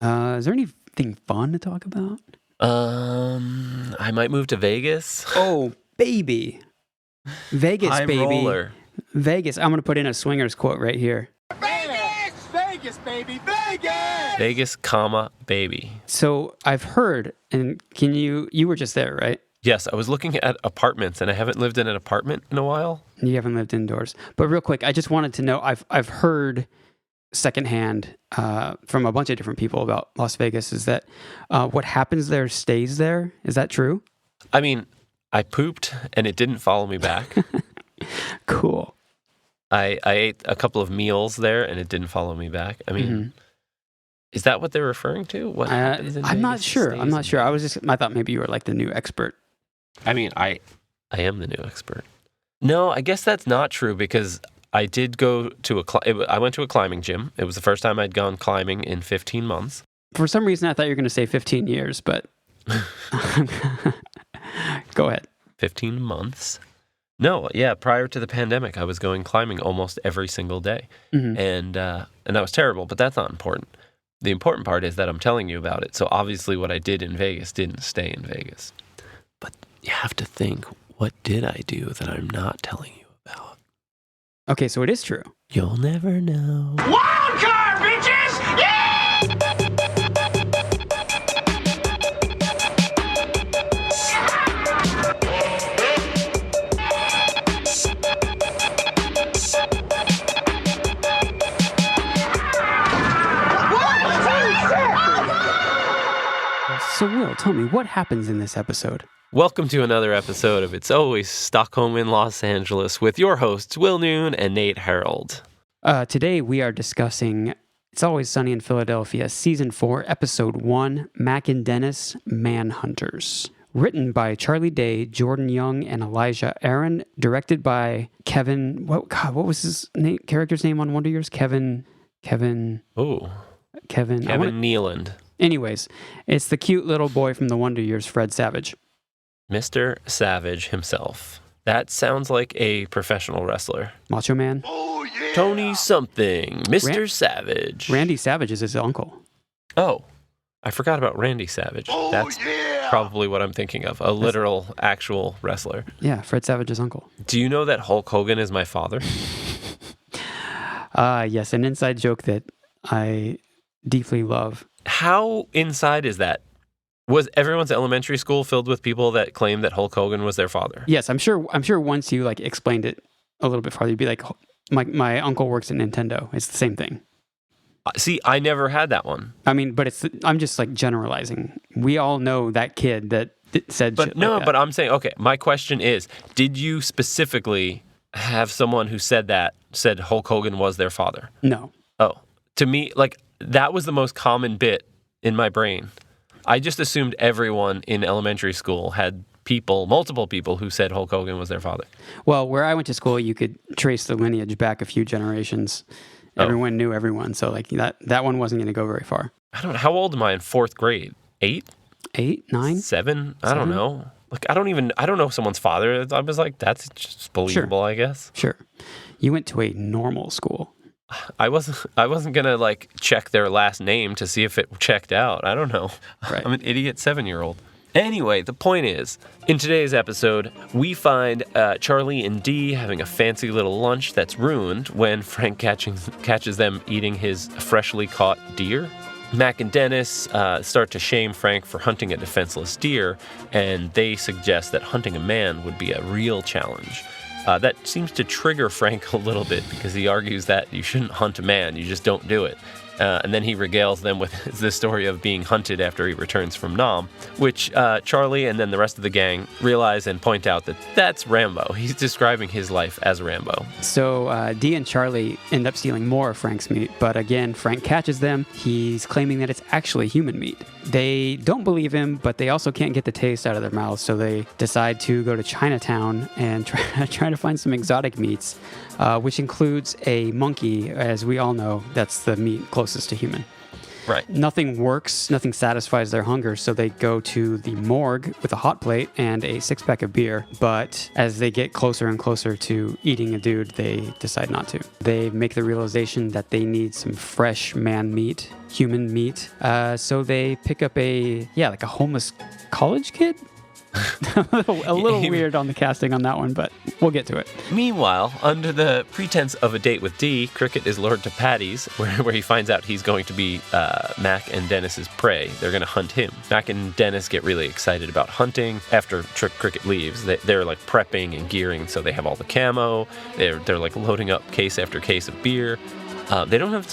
Is there anything fun to talk about? I might move to Vegas. Oh, baby. Vegas, High baby. roller. Vegas. I'm going to put in a swingers quote right here. Vegas! Vegas, baby! Vegas! Vegas, comma, baby. So I've heard, and you were just there, right? Yes, I was looking at apartments, and I haven't lived in an apartment in a while. You haven't lived indoors. But real quick, I just wanted to know, I've heard secondhand from a bunch of different people about Las Vegas is that what happens there stays there. Is that true? I mean, I pooped, and it didn't follow me back. Cool. I ate a couple of meals there, and it didn't follow me back. I mean, is that what they're referring to? What happens in I'm not Vegas sure. stays I'm not in sure. I thought maybe you were like the new expert. I mean, I am the new expert. No, I guess that's not true because I did go to I went to a climbing gym. It was the first time I'd gone climbing in 15 months. For some reason, I thought you were going to say 15 years, but go ahead. 15 months? No, yeah, prior to the pandemic, I was going climbing almost every single day. And that was terrible, but that's not important. The important part is that I'm telling you about it. So obviously what I did in Vegas didn't stay in Vegas. But you have to think, what did I do that I'm not telling you about? Okay, so it is true. You'll never know. Wild card, bitches! Yeah! So Will, tell me, what happens in this episode? Welcome to another episode of It's Always Stockholm in Los Angeles with your hosts, Will Noon and Nate Harold. Today we are discussing It's Always Sunny in Philadelphia, Season 4, Episode 1, Mac and Dennis, Manhunters. Written by Charlie Day, Jordan Young, and Elijah Aaron. Directed by Kevin... what was his character's name on Wonder Years? Kevin... Oh. Kevin Nealand. Anyways, it's the cute little boy from the Wonder Years, Fred Savage. Mr. Savage himself. That sounds like a professional wrestler. Macho Man. Oh, yeah! Tony something. Mr. Savage. Randy Savage is his uncle. Oh, I forgot about Randy Savage. Oh, That's yeah! probably what I'm thinking of. A literal, actual wrestler. Yeah, Fred Savage's uncle. Do you know that Hulk Hogan is my father? Yes, an inside joke that I deeply love. How inside is that? Was everyone's elementary school filled with people that claimed that Hulk Hogan was their father? Yes, I'm sure once you like explained it a little bit farther, you'd be like, my uncle works at Nintendo. It's the same thing. See, I never had that one. I mean, but I'm just like generalizing. We all know that kid that said But shit no, like that. but I'm saying, okay, my question is, did you specifically have someone who said Hulk Hogan was their father? No. Oh, to me, like, that was the most common bit in my brain. I just assumed everyone in elementary school had multiple people who said Hulk Hogan was their father. Well, where I went to school, you could trace the lineage back a few generations. Everyone knew everyone, so like that one wasn't going to go very far. I don't know. How old am I in fourth grade? 8? 8, 9? 7? I don't know. Like, I don't know someone's father. I was like, that's just believable, I guess. Sure. You went to a normal school. I wasn't gonna like check their last name to see if it checked out. I don't know. Right. I'm an idiot 7-year-old. Anyway, the point is, in today's episode, we find Charlie and Dee having a fancy little lunch that's ruined when Frank catches them eating his freshly caught deer. Mac and Dennis start to shame Frank for hunting a defenseless deer, and they suggest that hunting a man would be a real challenge. That seems to trigger Frank a little bit because he argues that you shouldn't hunt a man, you just don't do it. And then he regales them with the story of being hunted after he returns from Nam, which Charlie and then the rest of the gang realize and point out that that's Rambo. He's describing his life as Rambo. So Dee and Charlie end up stealing more of Frank's meat, but again, Frank catches them. He's claiming that it's actually human meat. They don't believe him, but they also can't get the taste out of their mouths, so they decide to go to Chinatown and try to find some exotic meats, which includes a monkey. As we all know, that's the meat closest to human. Right. Nothing works, nothing satisfies their hunger, so they go to the morgue with a hot plate and a 6-pack of beer. But as they get closer and closer to eating a dude, they decide not to. They make the realization that they need some fresh man meat, human meat. So they pick up a homeless college kid? a little weird on the casting on that one, but we'll get to it. Meanwhile, under the pretense of a date with Dee, Cricket is lured to Patty's, where he finds out he's going to be Mac and Dennis's prey. They're going to hunt him. Mac and Dennis get really excited about hunting. After Cricket leaves, they're like prepping and gearing, so they have all the camo. They're like loading up case after case of beer. They don't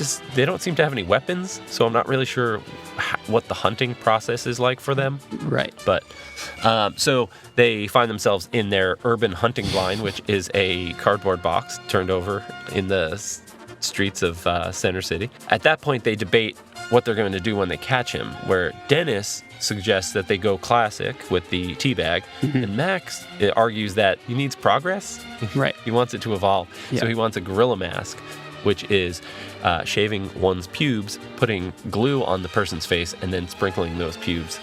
seem to have any weapons, so I'm not really sure what the hunting process is like for them. Right. But so they find themselves in their urban hunting blind, which is a cardboard box turned over in the streets of Center City. At that point, they debate what they're going to do when they catch him, where Dennis suggests that they go classic with the teabag, and Max argues that he needs progress. Right. He wants it to evolve. Yeah. So he wants a gorilla mask, which is shaving one's pubes, putting glue on the person's face, and then sprinkling those pubes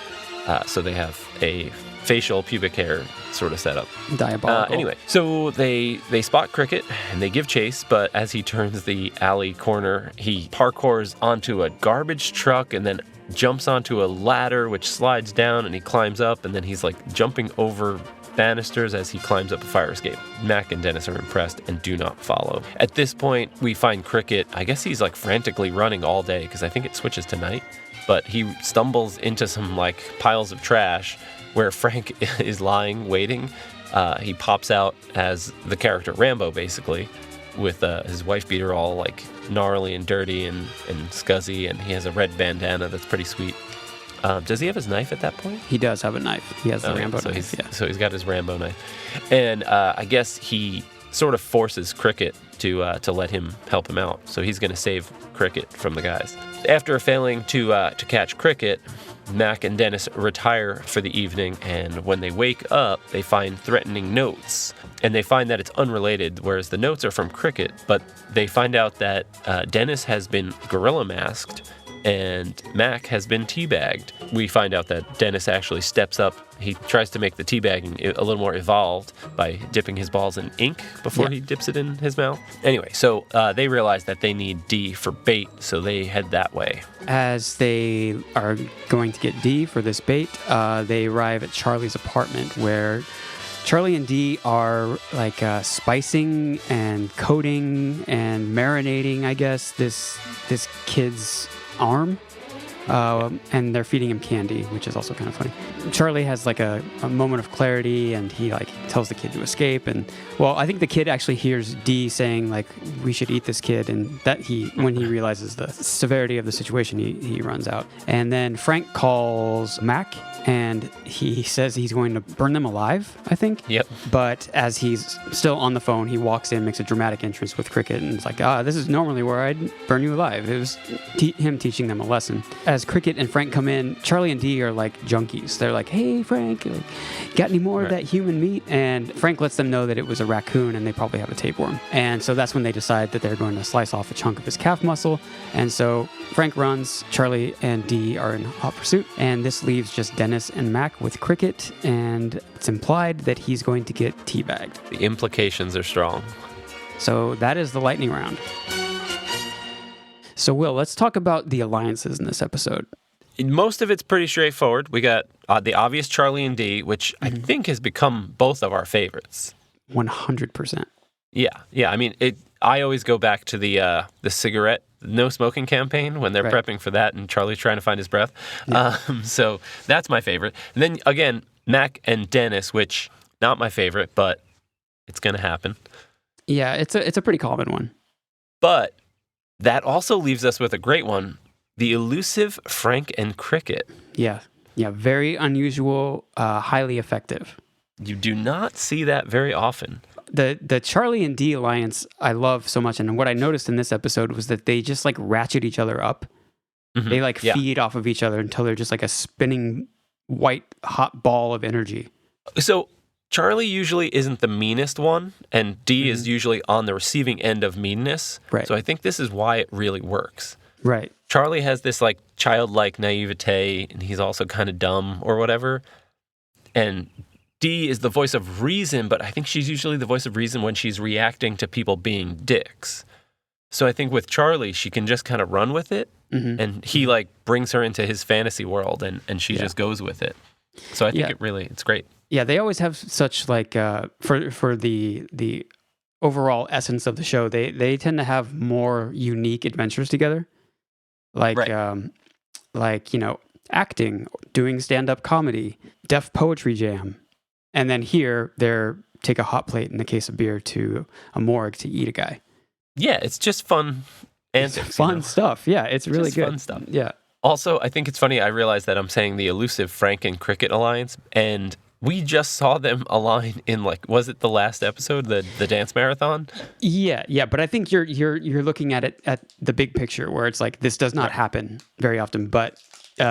so they have a facial pubic hair sort of setup. Diabolical. Anyway, so they spot Cricket and they give chase, but as he turns the alley corner, he parkours onto a garbage truck and then jumps onto a ladder which slides down, and he climbs up, and then he's like jumping over banisters as he climbs up a fire escape. Mac and Dennis are impressed and do not follow. At this point, we find Cricket. I guess he's like frantically running all day because I think it switches to night, but he stumbles into some like piles of trash where Frank is lying, waiting. He pops out as the character Rambo, basically, with his wife beater all like gnarly and dirty and scuzzy, and he has a red bandana that's pretty sweet. Does he have his knife at that point? He does have a knife. He has the Rambo knife. So he's got his Rambo knife. And I guess he sort of forces Cricket to let him help him out. So he's going to save Cricket from the guys. After failing to catch Cricket, Mac and Dennis retire for the evening, and when they wake up, they find threatening notes. And they find that it's unrelated, whereas the notes are from Cricket, but they find out that Dennis has been gorilla masked and Mac has been teabagged. We find out that Dennis actually steps up. He tries to make the teabagging a little more evolved by dipping his balls in ink before he dips it in his mouth. Anyway, so they realize that they need D for bait, so they head that way. As they are going to get D for this bait, they arrive at Charlie's apartment, where Charlie and Dee are like spicing and coating and marinating, I guess, this kid's arm, and they're feeding him candy, which is also kind of funny. Charlie has like a moment of clarity, and he like tells the kid to escape, and well, I think the kid actually hears Dee saying like, we should eat this kid, and that when he realizes the severity of the situation, he runs out. And then Frank calls Mac, and he says he's going to burn them alive, I think. Yep. But as he's still on the phone, he walks in, makes a dramatic entrance with Cricket, and it's like, this is normally where I'd burn you alive. It was him teaching them a lesson. As Cricket and Frank come in, Charlie and Dee are like junkies. They're like, hey, Frank, got any more of that human meat? And Frank lets them know that it was a raccoon, and they probably have a tapeworm. And so that's when they decide that they're going to slice off a chunk of his calf muscle. And so Frank runs, Charlie and Dee are in hot pursuit, and this leaves just Dennis and Mac with Cricket, and it's implied that he's going to get teabagged. The implications are strong. So that is the lightning round. So Will, let's talk about the alliances in this episode. Most of it's pretty straightforward. We got the obvious Charlie and Dee, which I think has become both of our favorites. 100%. Yeah. I mean, I always go back to the cigarette no smoking campaign when they're prepping for that, and Charlie's trying to find his breath. Yeah. So that's my favorite. And then again, Mac and Dennis, which not my favorite, but it's going to happen. Yeah, it's a pretty common one. But that also leaves us with a great one, the elusive Frank and Cricket. Yeah, very unusual, highly effective. You do not see that very often. The Charlie and Dee alliance I love so much, and what I noticed in this episode was that they just like ratchet each other up. Mm-hmm. They like feed off of each other until they're just like a spinning white hot ball of energy. So Charlie usually isn't the meanest one, and Dee is usually on the receiving end of meanness. Right. So I think this is why it really works. Right. Charlie has this like childlike naivete, and he's also kind of dumb or whatever. And Dee is the voice of reason, but I think she's usually the voice of reason when she's reacting to people being dicks. So I think with Charlie, she can just kind of run with it, and he like brings her into his fantasy world, and she just goes with it. So I think it's great. Yeah, they always have such like for the overall essence of the show, they tend to have more unique adventures together. Like acting, doing stand-up comedy, deaf poetry jam. And then here they're take a hot plate and a case of beer to a morgue to eat a guy. Yeah, it's just fun antics. Fun stuff. Yeah, it's really just good. Fun stuff. Yeah. Also, I think it's funny, I realized that I'm saying the elusive Frank and Cricket alliance, and we just saw them align in was it the last episode, the dance marathon? Yeah, but I think you're looking at it at the big picture where it's like this does not happen very often, but we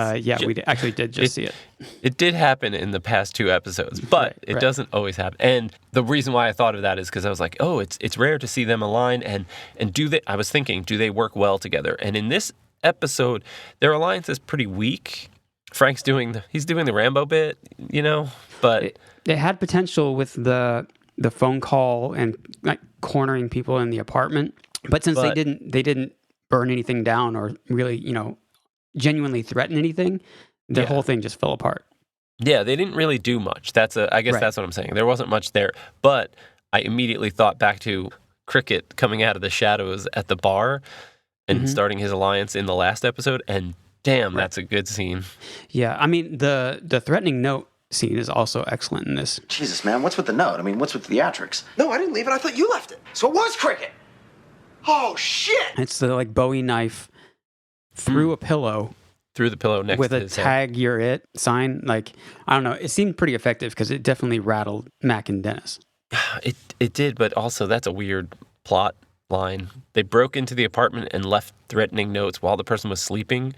actually did just see it. It did happen in the past 2 episodes, but it doesn't always happen. And the reason why I thought of that is because I was like, oh, it's rare to see them align, and I was thinking, do they work well together? And in this episode, their alliance is pretty weak. Frank's doing the Rambo bit, but it had potential with the phone call and like cornering people in the apartment, but since they didn't burn anything down or really genuinely threaten anything, the whole thing just fell apart. Yeah, they didn't really do much. I guess that's what I'm saying. There wasn't much there, but I immediately thought back to Cricket coming out of the shadows at the bar and starting his alliance in the last episode, and damn, that's a good scene. Yeah, I mean, the threatening note scene is also excellent in this. Jesus, man, what's with the note? I mean, what's with the theatrics? No, I didn't leave it. I thought you left it. So it was Cricket. Oh, shit. It's the like Bowie knife through a pillow. Through the pillow next with to a his tag head. you're it sign. Like, I don't know. It seemed pretty effective because it definitely rattled Mac and Dennis. It did, but also that's a weird plot line. They broke into the apartment and left threatening notes while the person was sleeping,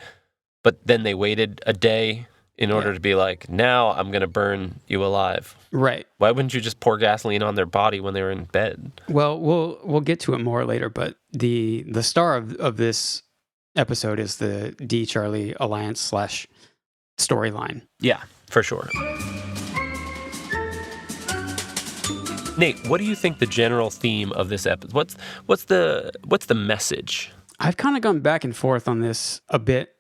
but then they waited a day in order to be like, now I'm going to burn you alive. Right. Why wouldn't you just pour gasoline on their body when they were in bed? Well, we'll get to it more later, but the star of this episode is the D Charlie alliance / storyline. Yeah, for sure. Nate, what do you think the general theme of this episode? What's the message? I've kind of gone back and forth on this a bit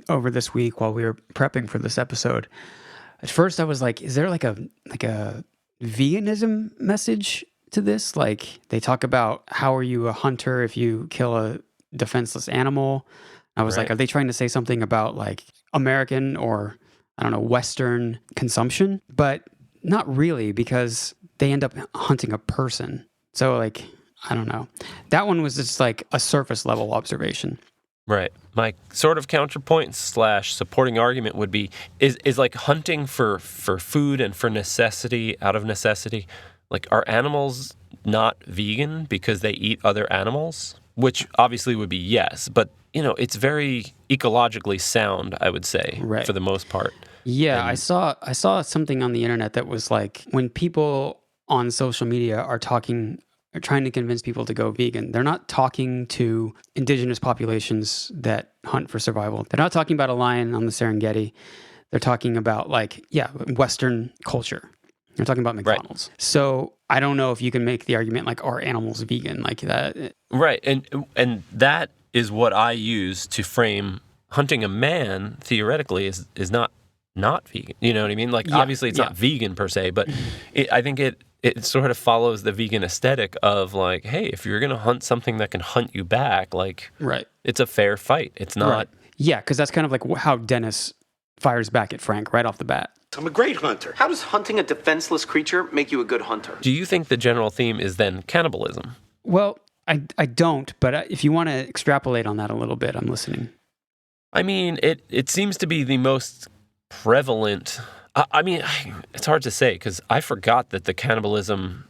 over this week while we were prepping for this episode. At first, I was like, is there like a veganism message to this? Like, they talk about how are you a hunter if you kill a defenseless animal? I was like, are they trying to say something about like American or I don't know, Western consumption? But not really, because they end up hunting a person. So like, I don't know. That one was just like a surface level observation. Right. My sort of counterpoint / supporting argument would be is like hunting for food and for necessity, out of necessity. Like, are animals not vegan because they eat other animals? Which obviously would be yes, but it's very ecologically sound, I would say, for the most part. Yeah, I saw something on the internet that was like, when people on social media are trying to convince people to go vegan, they're not talking to indigenous populations that hunt for survival. They're not talking about a lion on the Serengeti. They're talking about Western culture. They're talking about McDonald's. Right. So I don't know if you can make the argument like, are animals vegan like that? Right, and that is what I use to frame hunting a man. Theoretically, is not vegan. You know what I mean? Like, obviously, it's not vegan per se, but I think it sort of follows the vegan aesthetic of like, hey, if you're going to hunt something that can hunt you back, like, it's a fair fight. It's not. Right. Yeah, because that's kind of like how Dennis fires back at Frank right off the bat. I'm a great hunter. How does hunting a defenseless creature make you a good hunter? Do you think the general theme is then cannibalism? Well, I don't, but if you want to extrapolate on that a little bit, I'm listening. I mean, it seems to be the most prevalent. I mean, it's hard to say because I forgot that the cannibalism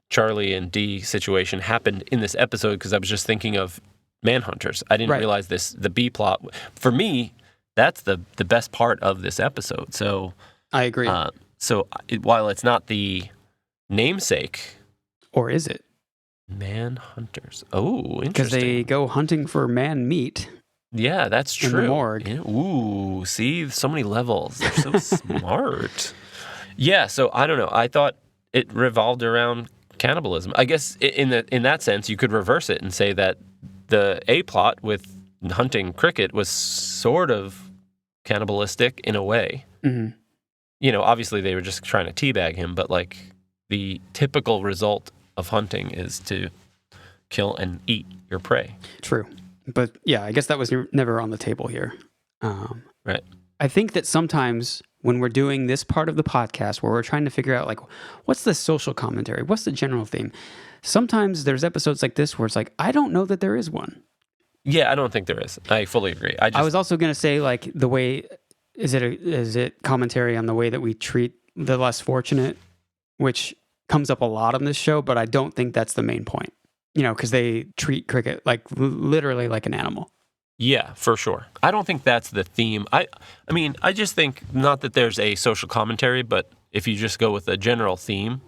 Charlie and Dee situation happened in this episode because I was just thinking of Manhunters. I didn't realize the B plot. For me, that's the best part of this episode. So I agree. While it's not the namesake. Or is it? Manhunters. Oh, interesting. Because they go hunting for man meat. Yeah, that's true. In the morgue. Yeah. Ooh, see, so many levels. They're so smart. Yeah, so I don't know. I thought it revolved around cannibalism. I guess in that sense, you could reverse it and say that the A plot with hunting cricket was sort of cannibalistic in a way. Mm-hmm. You know, obviously they were just trying to teabag him, but like the typical result of hunting is to kill and eat your prey. True. But yeah, I guess that was never on the table here. Right. I think that sometimes when we're doing this part of the podcast where we're trying to figure out like, what's the social commentary? What's the general theme? Sometimes there's episodes like this where it's like, I don't know that there is one. Yeah, I don't think there is. I fully agree. I was also going to say like the way, is it commentary on the way that we treat the less fortunate, which comes up a lot on this show, but I don't think that's the main point. You know, because they treat cricket like literally like an animal. Yeah, for sure. I don't think that's the theme. I mean, I just think not that there's a social commentary, but if you just go with a general theme,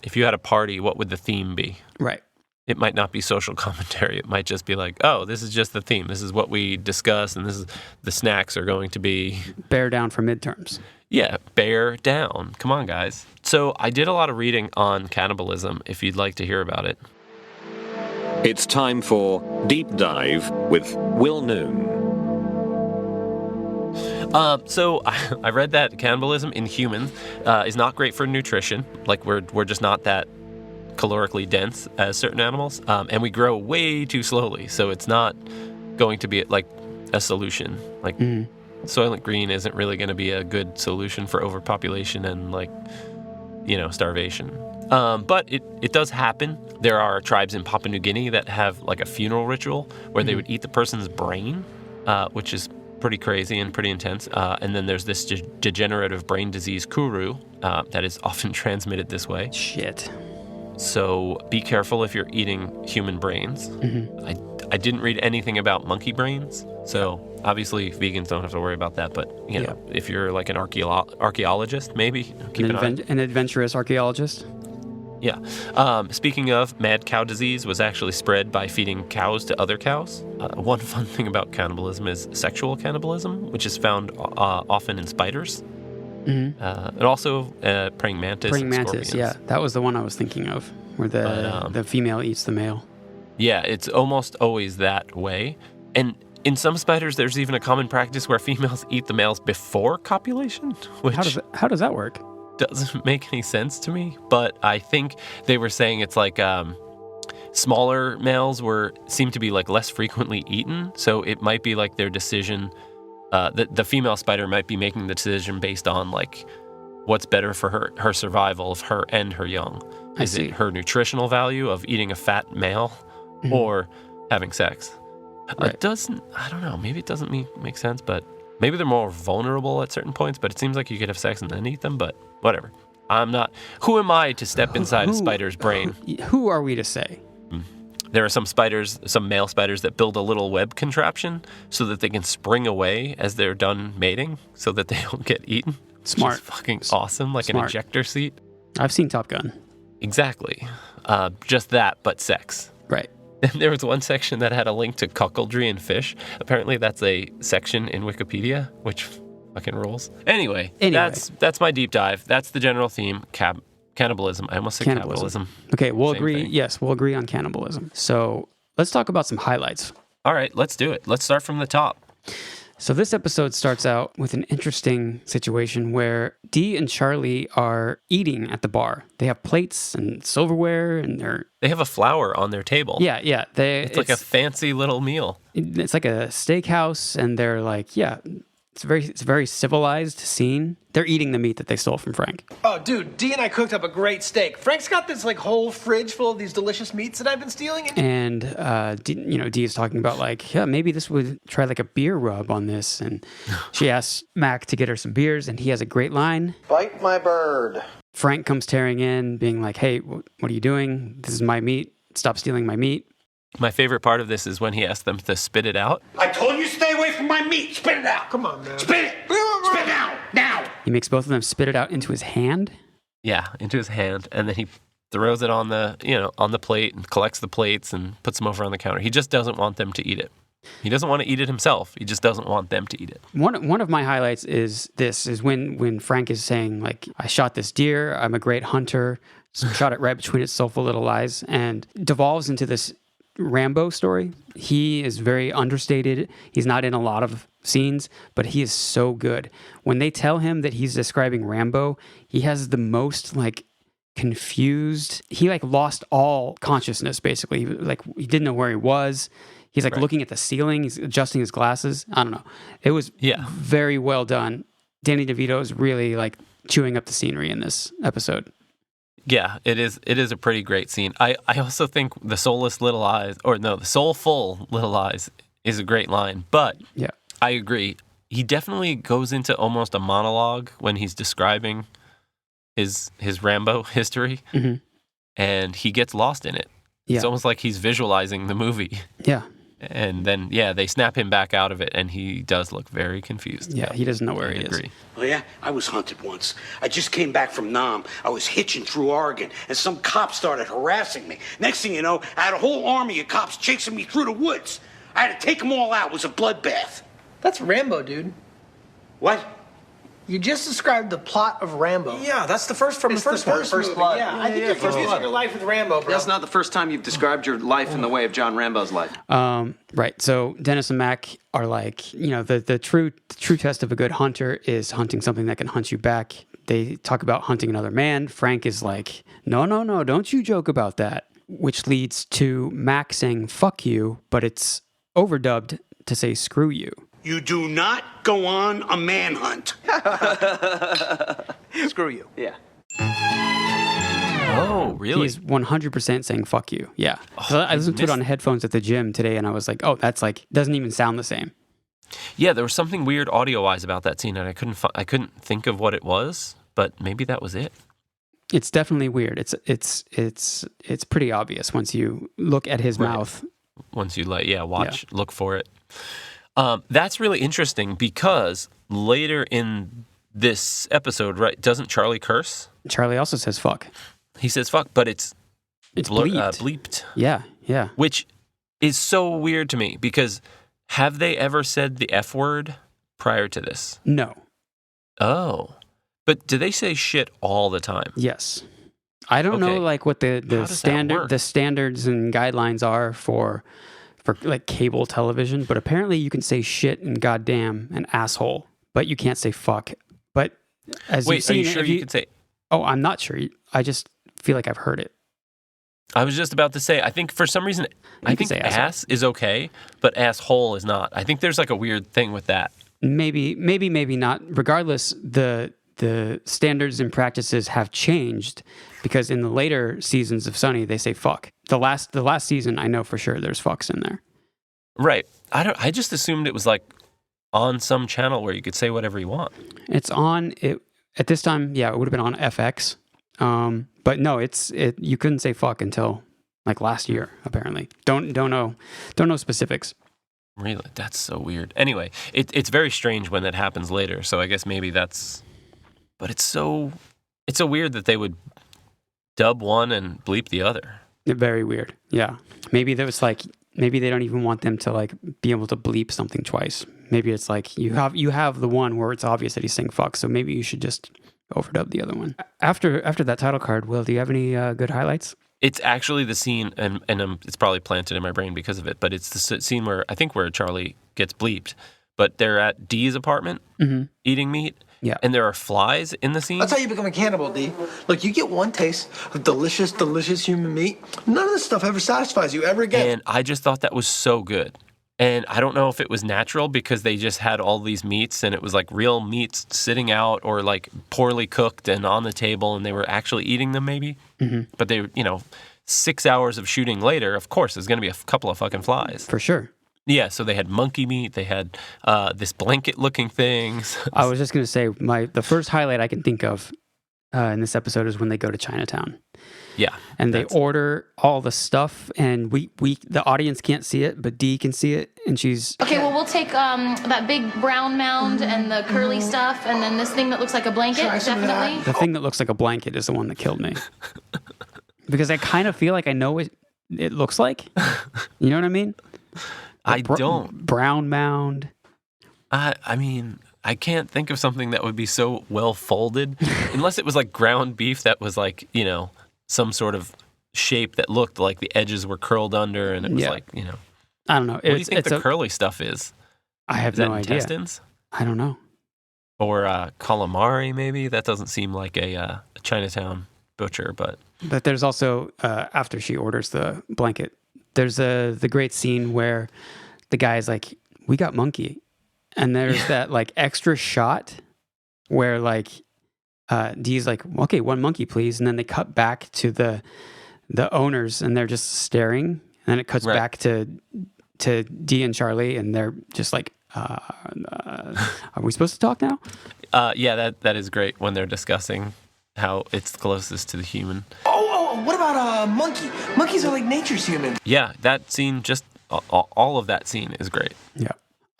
if you had a party, what would the theme be? Right. It might not be social commentary. It might just be like, oh, this is just the theme. This is what we discuss, and this is the snacks are going to be. Bear down for midterms. Yeah, bear down. Come on, guys. So I did a lot of reading on cannibalism, if you'd like to hear about it. It's time for Deep Dive with Will Noon. So I read that cannibalism in humans is not great for nutrition. Like we're just not that calorically dense as certain animals, and we grow way too slowly. So it's not going to be like a solution. Like Soylent Green isn't really going to be a good solution for overpopulation and like, you know, starvation. But it does happen. There are tribes in Papua New Guinea that have like a funeral ritual where they would eat the person's brain, which is pretty crazy and pretty intense. And then there's this degenerative brain disease, Kuru, that is often transmitted this way. Shit. So be careful if you're eating human brains. I didn't read anything about monkey brains. So obviously vegans don't have to worry about that. But, you know, if you're like an archaeologist, maybe keep an adventurous archaeologist. Yeah. Speaking of, mad cow disease was actually spread by feeding cows to other cows. One fun thing about cannibalism is sexual cannibalism, which is found often in spiders. And also praying mantis. Praying and mantis, scorpions. yeah. That was the one I was thinking of, where the female eats the male. Yeah, it's almost always that way. And in some spiders, there's even a common practice where females eat the males before copulation, which How does that work? doesn't make any sense to me. But I think they were saying it's like smaller males seem to be like less frequently eaten, so it might be like their decision. The female spider might be making the decision based on like what's better for her survival of her and her young. Is it her nutritional value of eating a fat male or having sex? Right. It doesn't. I don't know. Maybe it doesn't make sense, but maybe they're more vulnerable at certain points. But it seems like you could have sex and then eat them. But whatever. I'm not. Who am I to step inside a spider's brain? Who are we to say? There are some male spiders that build a little web contraption so that they can spring away as they're done mating so that they don't get eaten. Smart. Which is fucking awesome, like Smart. an ejector seat. I've seen Top Gun. Exactly. Just that, but sex. Right. And there was one section that had a link to cuckoldry and fish. Apparently that's a section in Wikipedia, which fucking rules. Anyway. That's my deep dive. That's the general theme. Cannibalism. I almost said cannibalism. Okay, we'll Same agree. thing. Yes, we'll agree on cannibalism. So let's talk about some highlights. All right, let's do it. Let's start from the top. So this episode starts out with an interesting situation where Dee and Charlie are eating at the bar. They have plates and silverware, and They have a flower on their table. yeah. It's like a fancy little meal. It's like a steakhouse, and they're like, yeah, it's a very civilized scene. They're eating the meat that they stole from Frank. Oh, dude, Dee and I cooked up a great steak. Frank's got this like whole fridge full of these delicious meats that I've been stealing. And Dee is talking about like, yeah, maybe this would try like a beer rub on this. And she asks Mac to get her some beers, and he has a great line. Bite my bird. Frank comes tearing in, being like, hey, what are you doing? This is my meat. Stop stealing my meat. My favorite part of this is when he asked them to spit it out. I told you stay away from my meat. Spit it out. Come on, man. Spit it. Spit it out. Now. He makes both of them spit it out into his hand. Yeah, into his hand, and then he throws it on the plate and collects the plates and puts them over on the counter. He just doesn't want them to eat it. He doesn't want to eat it himself. He just doesn't want them to eat it. One of my highlights is when Frank is saying, like, I shot this deer, I'm a great hunter, shot it right between its soulful little eyes, and devolves into this Rambo story. He is very understated. He's not in a lot of scenes, but he is so good. When they tell him that he's describing Rambo, he has the most, like, confused. He, like, lost all consciousness, basically. Like, he didn't know where he was. He's like looking at the ceiling. He's adjusting his glasses. I don't know. It was very well done. Danny DeVito is really like chewing up the scenery in this episode. Yeah, it is. It is a pretty great scene. I also think the soulful little eyes is a great line. But yeah, I agree. He definitely goes into almost a monologue when he's describing his Rambo history, and he gets lost in it. Yeah. It's almost like he's visualizing the movie. Yeah. And then, they snap him back out of it, and he does look very confused. Yeah, he doesn't know where he is. Oh, yeah? I was hunted once. I just came back from Nam. I was hitching through Oregon, and some cops started harassing me. Next thing you know, I had a whole army of cops chasing me through the woods. I had to take them all out. It was a bloodbath. That's Rambo, dude. What? You just described the plot of Rambo. Yeah, that's the first from It's the first movie. blood. Yeah, I think you're confusing your life with Rambo, bro. That's not the first time you've described your life in the way of John Rambo's life. Right. So Dennis and Mac are like, the true test of a good hunter is hunting something that can hunt you back. They talk about hunting another man. Frank is like, no, don't you joke about that. Which leads to Mac saying, fuck you, but it's overdubbed to say screw you. You do not go on a manhunt. Screw you. Yeah. Oh, really? He's 100% saying fuck you. Yeah. So I listened to it on headphones at the gym today, and I was like, oh, that's like, doesn't even sound the same. Yeah, there was something weird audio-wise about that scene, and I couldn't think of what it was, but maybe that was it. It's definitely weird. It's pretty obvious once you look at his mouth. Once you look for it. That's really interesting because later in this episode, right, doesn't Charlie curse? Charlie also says fuck. He says fuck, but it's bleeped. Bleeped. Yeah. Which is so weird to me because have they ever said the F word prior to this? No. Oh. But do they say shit all the time? Yes. I don't know like what the standards and guidelines are for like cable television, but apparently you can say shit and goddamn and asshole, but you can't say fuck. But as Wait, you've seen, are you sure you can say? Oh, I'm not sure. I just feel like I've heard it. I was just about to say, I think for some reason, I think ass is okay, but asshole is not. I think there's like a weird thing with that. Maybe not. Regardless, the standards and practices have changed because in the later seasons of Sunny, they say fuck. The last season, I know for sure there's fucks in there. Right. I just assumed it was like on some channel where you could say whatever you want. It's on it at this time. Yeah, it would have been on FX. But no, you couldn't say fuck until like last year, apparently. Don't know specifics. Really? That's so weird. Anyway, it's very strange when that happens later. So I guess maybe that's, but it's so weird that they would dub one and bleep the other. Very weird. Yeah. Maybe they don't even want them to like be able to bleep something twice. Maybe it's like you have the one where it's obvious that he's saying fuck, so maybe you should just overdub the other one. After that title card, Will, do you have any good highlights? It's actually the scene, and it's probably planted in my brain because of it, but it's the scene where Charlie gets bleeped, but they're at Dee's apartment eating meat. Yeah. And there are flies in the scene. That's how you become a cannibal, D. Look, you get one taste of delicious, delicious human meat. None of this stuff ever satisfies you ever again. And I just thought that was so good. And I don't know if it was natural because they just had all these meats and it was like real meats sitting out or like poorly cooked and on the table and they were actually eating them maybe. Mm-hmm. But they, 6 hours of shooting later, of course, there's going to be a couple of fucking flies. For sure. Yeah, so they had monkey meat, they had this blanket-looking thing. I was just going to say, the first highlight I can think of in this episode is when they go to Chinatown. Yeah. And they order all the stuff, and we the audience can't see it, but Dee can see it, and she's... Okay, well, we'll take that big brown mound and the curly stuff, and then this thing that looks like a blanket, definitely. The thing that looks like a blanket is the one that killed me. Because I kind of feel like I know what it looks like. You know what I mean? I don't. Brown mound. I mean, I can't think of something that would be so well folded, unless it was like ground beef that was like, some sort of shape that looked like the edges were curled under, and it was like, I don't know. What do you think the curly stuff is? I have Is that no idea. intestines? I don't know. Or calamari, maybe? That doesn't seem like a Chinatown butcher, but there's also, after she orders the blanket, there's the great scene where the guy's like, we got monkey. And there's that like extra shot where like Dee's like, okay, one monkey, please. And then they cut back to the owners and they're just staring. And then it cuts back to Dee and Charlie and they're just like, are we supposed to talk now? Yeah, that is great when they're discussing how it's closest to the human. Oh, what about a monkey? Monkeys are like nature's humans. Yeah, that scene, just all of that scene is great. Yeah.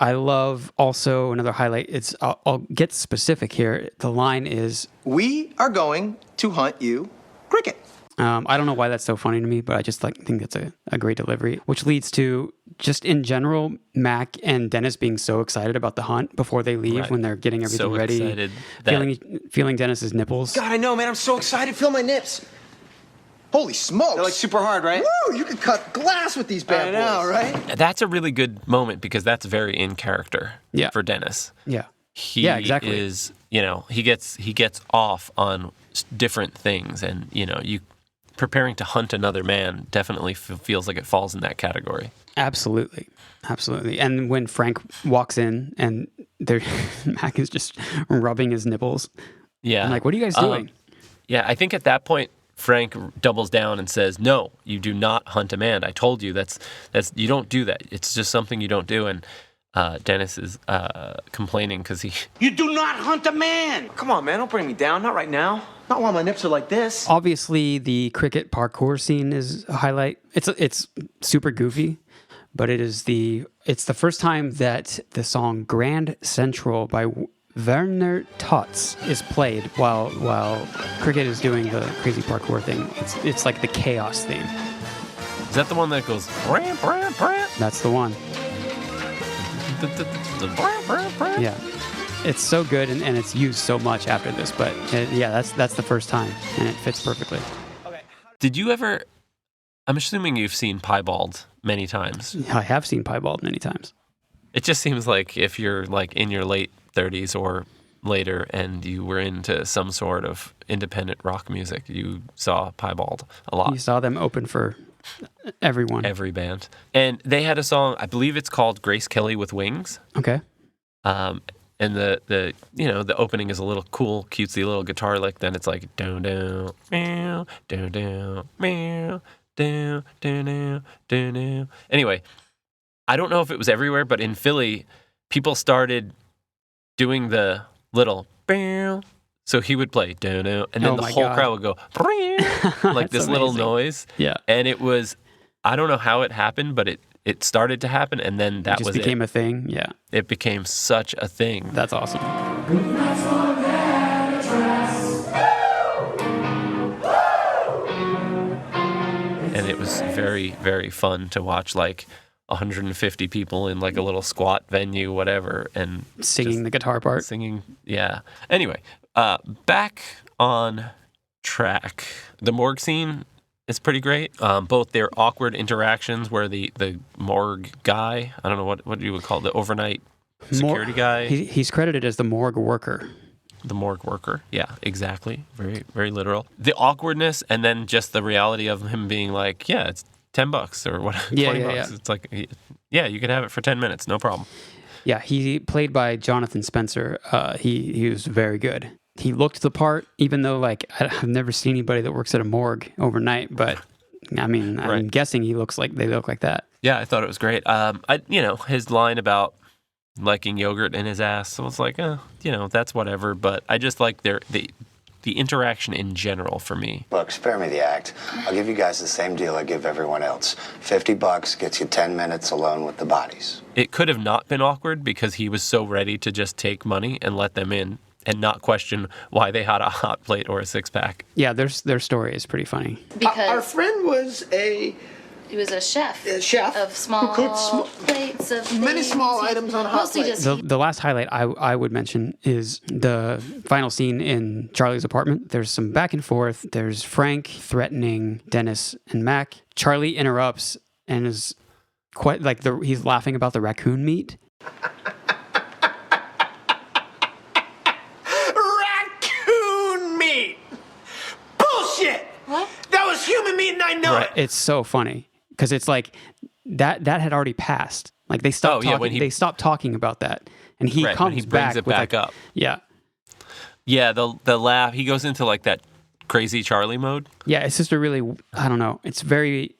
I love also another highlight. I'll get specific here. The line is, We are going to hunt you, cricket. I don't know why that's so funny to me, but I just think that's a great delivery, which leads to just in general, Mac and Dennis being so excited about the hunt before they leave when they're getting everything so ready, excited feeling Dennis's nipples. God, I know, man. I'm so excited. Feel my nips. Holy smokes. They're like super hard, right? Woo, you could cut glass with these bad boys. I know, right? That's a really good moment because that's very in character for Dennis. Yeah. He exactly. is, he gets off on different things, and you preparing to hunt another man definitely feels like it falls in that category. Absolutely. And when Frank walks in and Mac is just rubbing his nipples. Yeah. I'm like, what are you guys doing? Yeah, I think at that point Frank doubles down and says, "No, you do not hunt a man. I told you that's you don't do that. It's just something you don't do." And Dennis is complaining because You do not hunt a man! Come on, man. Don't bring me down. Not right now. Not while my nips are like this. Obviously, the cricket parkour scene is a highlight. It's super goofy, but it's the first time that the song "Grand Central" by Werner Tots is played while cricket is doing the crazy parkour thing. It's like the chaos theme. Is that the one that goes bram, bram, bram? That's the one. Yeah. It's so good and it's used so much after this, but that's the first time and it fits perfectly. Did you ever, I'm assuming you've seen Piebald many times. I have seen Piebald many times. It just seems like if you're like in your late 30s or later and you were into some sort of independent rock music, you saw Piebald a lot. You saw them open for everyone. Every band. And they had a song, I believe it's called Grace Kelly with Wings. Okay. And the opening is a little cool, cutesy little guitar lick. Then it's like down, down, meow, down, down, meow, down, down, down, down, down. Anyway, I don't know if it was everywhere, but in Philly, people started doing the little meow. So he would play down, down, and then the whole crowd would go like this little noise. Yeah. And it was, I don't know how it happened, but it started to happen, and then that was it. It became a thing, yeah. It became such a thing. That's awesome. And it was very, very fun to watch, like 150 people in like a little squat venue, whatever, and singing the guitar part. Singing, yeah. Anyway, back on track. The morgue scene is pretty great. Both their awkward interactions where the morgue guy, I don't know what you would call it, the overnight security guy. He's credited as the morgue worker. The morgue worker. Yeah, exactly. Very, very literal. The awkwardness and then just the reality of him being like, yeah, it's $10 or what, $20. Yeah. It's like, yeah, you can have it for 10 minutes. No problem. Yeah, he played by Jonathan Spencer. He was very good. He looked the part, even though like I've never seen anybody that works at a morgue overnight. But I mean, I'm guessing they look like that. Yeah, I thought it was great. His line about liking yogurt in his ass, so it's like, that's whatever. But I just like the interaction in general for me. Look, spare me the act. I'll give you guys the same deal I give everyone else. $50 gets you 10 minutes alone with the bodies. It could have not been awkward because he was so ready to just take money and let them in and not question why they had a hot plate or a six-pack. Yeah, their story is pretty funny. Because Our friend was a He was a chef. Chef Of small who cooked plates of many things. small items on a hot Mostly plate. just The last highlight I would mention is the final scene in Charlie's apartment. There's some back and forth. There's Frank threatening Dennis and Mac. Charlie interrupts and is quite like he's laughing about the raccoon meat. Raccoon meat! Bullshit! What? That was human meat and I know it! It's so funny because it's like that had already passed. Like they stopped talking. They stopped talking about that, and he comes he brings back it with back like, up. Yeah, Yeah, the laugh. He goes into like that crazy Charlie mode. yeah. It's just a really I don't know. It's very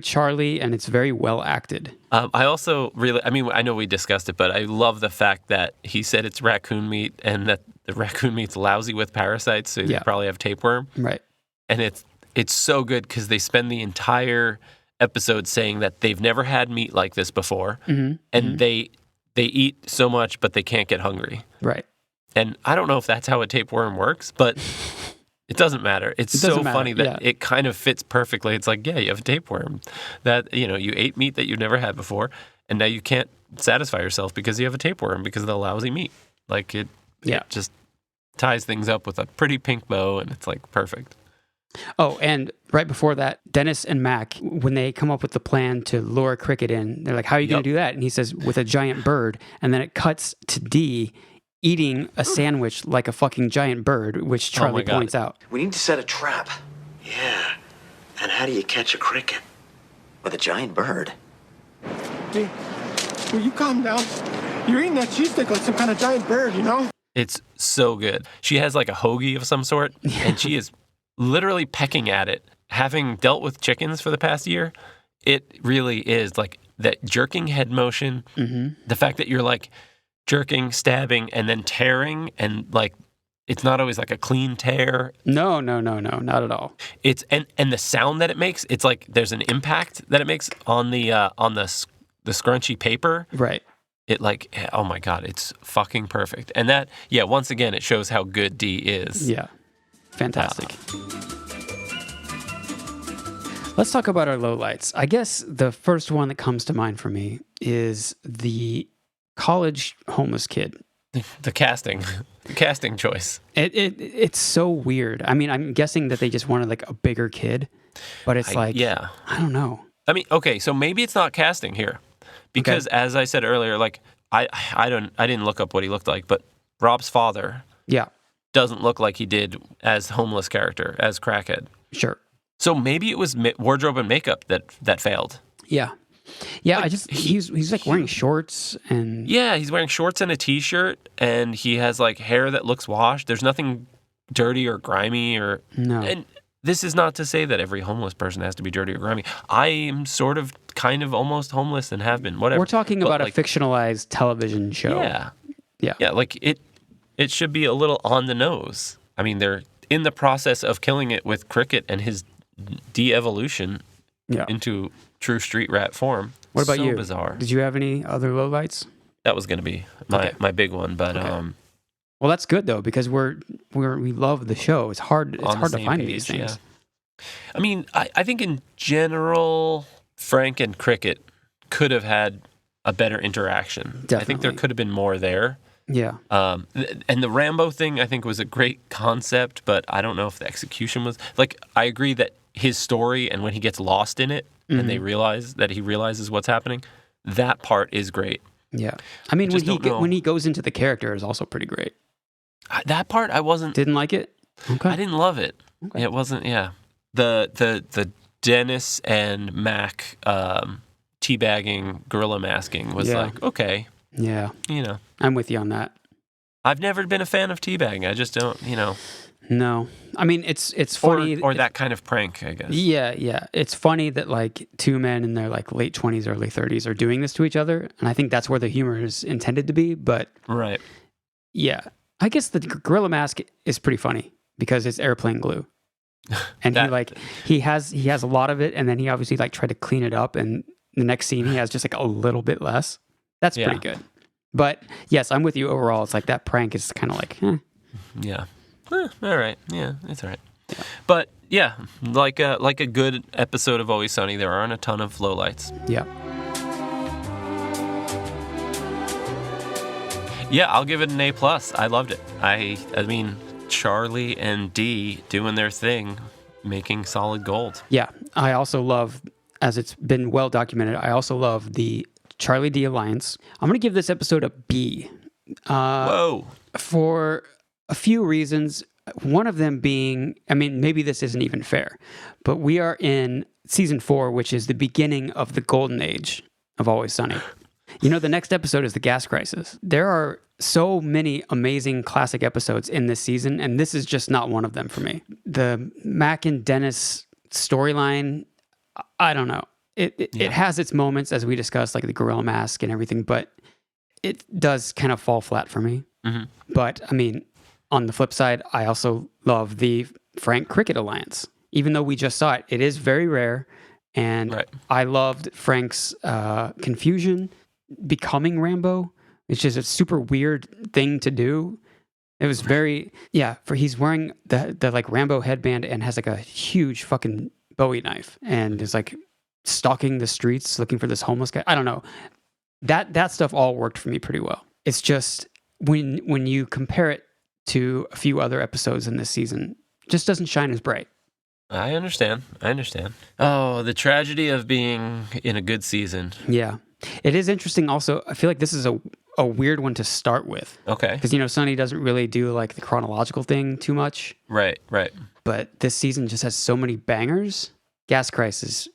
Charlie and it's very well acted. I also really, I mean, I know we discussed it, but I love the fact that he said it's raccoon meat and that the raccoon meat's lousy with parasites, so you probably have tapeworm. Right. And it's so good because they spend the entire episode saying that they've never had meat like this before, and they eat so much, but they can't get hungry. Right. And I don't know if that's how a tapeworm works, but it doesn't matter. It's so funny that it kind of fits perfectly. It's like, yeah, you have a tapeworm that, you ate meat that you've never had before, and now you can't satisfy yourself because you have a tapeworm because of the lousy meat. Like it just ties things up with a pretty pink bow, and it's like perfect. Oh, and right before that, Dennis and Mac, when they come up with the plan to lure Cricket in, they're like, how are you going to do that? And he says, with a giant bird. And then it cuts to Dee eating a sandwich like a fucking giant bird, which Charlie points out. We need to set a trap Yeah. And how do you catch a cricket? with a giant bird. Hey, will you calm down? You're eating that cheese stick like some kind of giant bird, you know? It's so good. She has like a hoagie of some sort, and she is literally pecking at it. Having dealt with chickens for the past year, it really is like that jerking head motion, the fact that you're like jerking, stabbing, and then tearing, and like it's not always like a clean tear. No, not at all. It's and the sound that it makes, it's like there's an impact that it makes on the scrunchy paper. Right. It like, oh my God, it's fucking perfect. And that, once again, it shows how good Dee is. Yeah. Fantastic. Let's talk about our lowlights. I guess the first one that comes to mind for me is the college homeless kid. The casting choice. It's so weird. I mean, I'm guessing that they just wanted like a bigger kid, but it's I don't know. I mean, okay, so maybe it's not casting here. Because as I said earlier, like I didn't look up what he looked like, but Rob's father doesn't look like he did as homeless character, as crackhead. Sure. So maybe it was wardrobe and makeup that failed. Yeah. Like, he's like wearing shorts and he's wearing shorts and a t-shirt, and he has like hair that looks washed. There's nothing dirty or grimy or no. And this is not to say that every homeless person has to be dirty or grimy. I am sort of, kind of, almost homeless and have been. Whatever. We're talking about a fictionalized television show. Yeah. Like it should be a little on the nose. I mean, they're in the process of killing it with Cricket and his de-evolution into true street rat form. What about you? Bizarre. Did you have any other lowlights? That was going to be my big one, but well, that's good though, because we love the show. It's hard to find these things. Yeah. I mean, I think in general, Frank and Cricket could have had a better interaction. Definitely. I think there could have been more there. Yeah. And the Rambo thing, I think, was a great concept, but I don't know if the execution was like. I agree that his story and when he gets lost in it and they realize that he realizes what's happening, that part is great. Yeah. I mean, when he goes into the character is also pretty great. That part I didn't like it. Okay. I didn't love it. Okay. It wasn't. Yeah. The Dennis and Mac teabagging, gorilla masking was like, okay. Yeah. I'm with you on that. I've never been a fan of teabagging. I just don't. No. I mean, it's funny. Or that kind of prank, I guess. Yeah. It's funny that like two men in their like late 20s, early 30s are doing this to each other, and I think that's where the humor is intended to be. But right. Yeah. I guess the gorilla mask is pretty funny because it's airplane glue. And he has a lot of it, and then he obviously like tried to clean it up, and the next scene he has just like a little bit less. That's pretty good. But yes, I'm with you overall. It's like that prank is kind of like, Yeah. All right. Yeah, it's all right. Yeah. But Yeah, like a good episode of Always Sunny, there aren't a ton of lowlights. Yeah. Yeah, I'll give it an A+. I loved it. I mean, Charlie and Dee doing their thing, making solid gold. Yeah. I also love, as it's been well documented, I also love the Charlie D Alliance. I'm going to give this episode a B. Whoa. For a few reasons. One of them being, I mean, maybe this isn't even fair, but we are in season 4, which is the beginning of the golden age of Always Sunny. You know, the next episode is the gas crisis. There are so many amazing classic episodes in this season, and this is just not one of them for me. The Mac and Dennis storyline, I don't know. It has its moments, as we discussed, like the gorilla mask and everything, but it does kind of fall flat for me. Mm-hmm. But, I mean, on the flip side, I also love the Frank Cricket Alliance. Even though we just saw it, it is very rare, and I loved Frank's confusion, becoming Rambo, which is a super weird thing to do. It was very, for he's wearing the like Rambo headband and has like a huge fucking Bowie knife and is like stalking the streets looking for this homeless guy. I don't know. That stuff all worked for me pretty well. It's just when you compare it to a few other episodes in this season, it just doesn't shine as bright. I understand. Oh, the tragedy of being in a good season. Yeah. It is interesting also. I feel like this is a weird one to start with. Okay. Because, you know, Sunny doesn't really do like the chronological thing too much. Right. But this season just has so many bangers. Gas Crisis,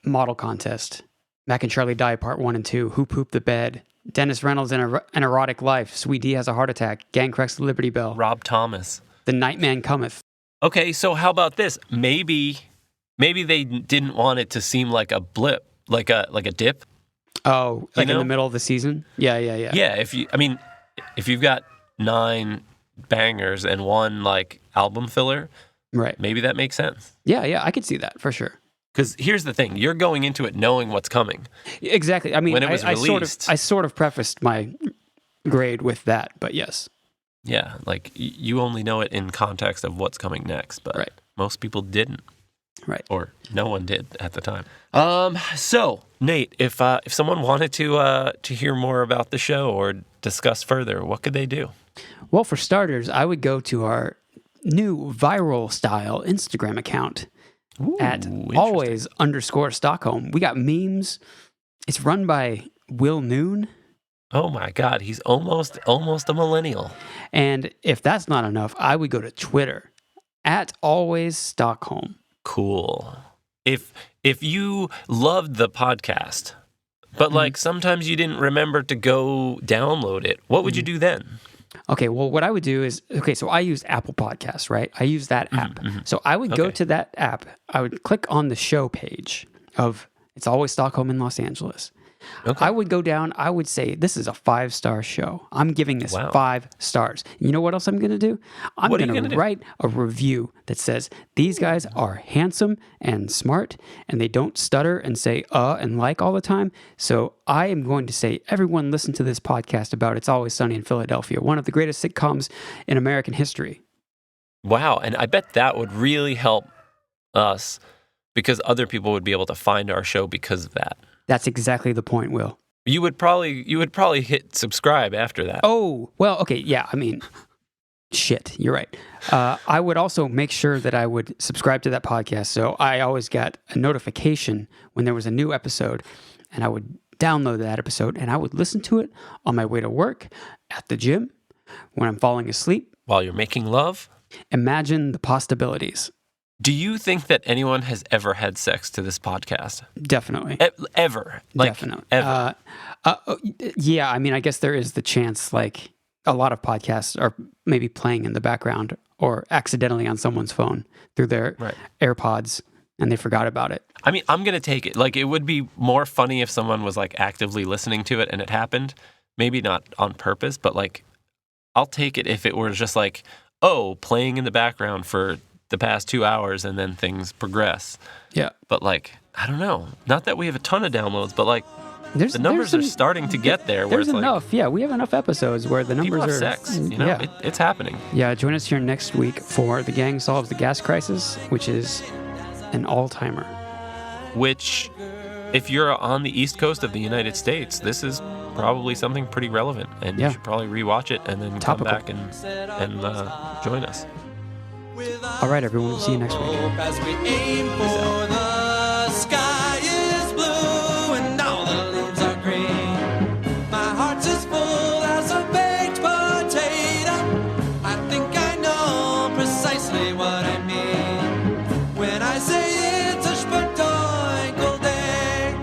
Model Contest, Mac and Charlie Die Part 1 and 2, Who Pooped the Bed, Dennis Reynolds in an Erotic Life, Sweet D Has a Heart Attack, Gang Cracks the Liberty Bell, Rob Thomas, The Nightman Cometh. Okay, so how about this? Maybe they didn't want it to seem like a blip, like a dip. Oh, like in the middle of the season? Yeah. Yeah, if you've got 9 bangers and 1 like album filler, right? Maybe that makes sense. Yeah, I could see that for sure. Because here's the thing: you're going into it knowing what's coming. Exactly. I mean, when it was released, I sort of prefaced my grade with that, but yes. Yeah, like you only know it in context of what's coming next, but most people didn't. Right. Or no one did at the time. So Nate, if someone wanted to hear more about the show or discuss further, what could they do? Well, for starters, I would go to our new viral style Instagram account at always_Stockholm. We got memes. It's run by Will Noon. Oh my God, he's almost a millennial. And if that's not enough, I would go to Twitter at always_Stockholm. Cool. If you loved the podcast, but like sometimes you didn't remember to go download it, what would you do then? Okay, well, what I would do is, so I use Apple Podcasts, right? I use that app. So I would go to that app. I would click on the show page of It's Always Stockholm in Los Angeles. Okay. I would go down. I would say, this is a 5-star show. I'm giving this 5 stars. You know what else I'm going to do? I'm going to write a review that says, these guys are handsome and smart, and they don't stutter and say, and like all the time. So I am going to say, everyone listen to this podcast about It's Always Sunny in Philadelphia, one of the greatest sitcoms in American history. Wow. And I bet that would really help us because other people would be able to find our show because of that. That's exactly the point, Will. You would probably hit subscribe after that. Oh, well, okay, yeah, I mean, shit, you're right. I would also make sure that I would subscribe to that podcast, so I always got a notification when there was a new episode, and I would download that episode, and I would listen to it on my way to work, at the gym, when I'm falling asleep. While you're making love? Imagine the possibilities. Do you think that anyone has ever had sex to this podcast? Definitely. Ever? Definitely. Ever? Yeah, I mean, I guess there is the chance, like, a lot of podcasts are maybe playing in the background or accidentally on someone's phone through their AirPods, and they forgot about it. I mean, I'm going to take it. Like, it would be more funny if someone was, like, actively listening to it and it happened. Maybe not on purpose, but, like, I'll take it if it were just like, playing in the background for the past 2 hours and then things progress. Yeah. But like, I don't know. Not that we have a ton of downloads, but like The numbers are starting to get there. Where There's it's enough. Yeah, we have enough episodes where the people numbers have are. sex. You know, Yeah. it's happening. Yeah, join us here next week for The Gang Solves the Gas Crisis, which is an all-timer. Which, if you're on the East Coast of the United States, this is probably something pretty relevant, and you should probably rewatch it and then Topical. come back and join us. All right, everyone. We'll see you next week. As we aim for the sky is blue and all the leaves are green. My heart's as full as a baked potato. I think I know precisely what I mean when I say it's a spadoinkle day.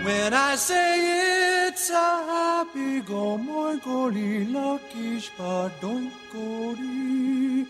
When I say it's a happy go moinkoli lucky spadoinkle day.